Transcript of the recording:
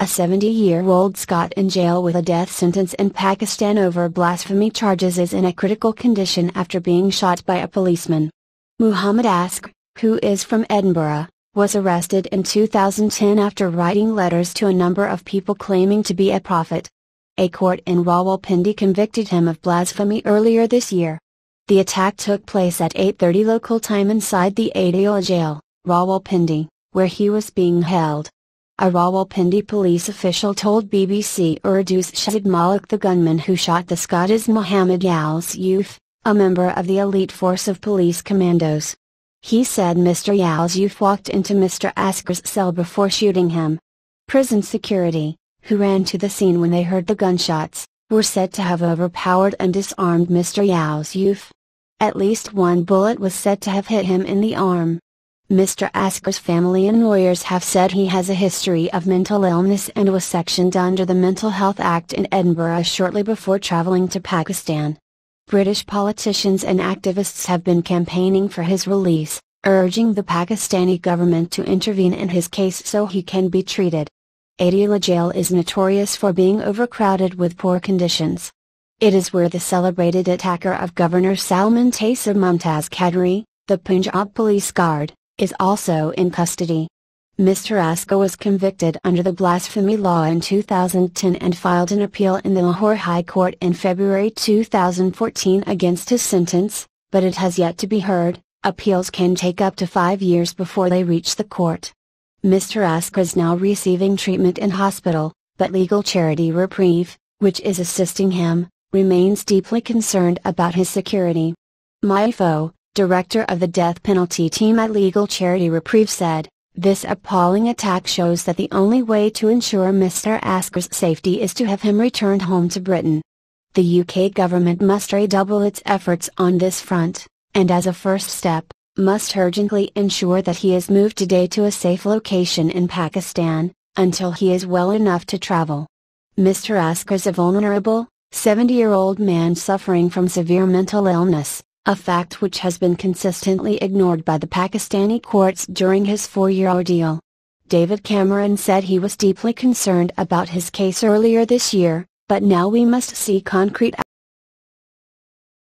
A 70-year-old Scot in jail with a death sentence in Pakistan over blasphemy charges is in a critical condition after being shot by a policeman. Mohammad Asghar, who is from Edinburgh, was arrested in 2010 after writing letters to a number of people claiming to be a prophet. A court in Rawalpindi convicted him of blasphemy earlier this year. The attack took place at 8:30 local time inside the Adil jail, Rawalpindi, where he was being held. A Rawalpindi police official told BBC Urdu's Shahid Malik the gunman who shot the Scot is Mohammad Asghar, a member of the elite force of police commandos. He said Mr. Asghar walked into Mr. Asghar's cell before shooting him. Prison security, who ran to the scene when they heard the gunshots, were said to have overpowered and disarmed Mr. Asghar. At least one bullet was said to have hit him in the arm. Mr. Asghar's family and lawyers have said he has a history of mental illness and was sectioned under the Mental Health Act in Edinburgh shortly before travelling to Pakistan. British politicians and activists have been campaigning for his release, urging the Pakistani government to intervene in his case so he can be treated. Adil jail is notorious for being overcrowded with poor conditions. It is where the celebrated attacker of Governor Salman Taseer Mumtaz Qadri, the Punjab police guard, is also in custody. Mr. Asghar was convicted under the blasphemy law in 2010 and filed an appeal in the Lahore High Court in February 2014 against his sentence, but it has yet to be heard. Appeals can take up to 5 years before they reach the court. Mr. Asghar is now receiving treatment in hospital, but legal charity Reprieve, which is assisting him, remains deeply concerned about his security. Maifo, director of the death penalty team at legal charity Reprieve said, "This appalling attack shows that the only way to ensure Mr. Asghar's safety is to have him returned home to Britain. The UK government must redouble its efforts on this front, and as a first step, must urgently ensure that he is moved today to a safe location in Pakistan, until he is well enough to travel." Mr. Asghar is a vulnerable, 70-year-old man suffering from severe mental illness, a fact which has been consistently ignored by the Pakistani courts during his 4-year ordeal. David Cameron said he was deeply concerned about his case earlier this year, but now we must see concrete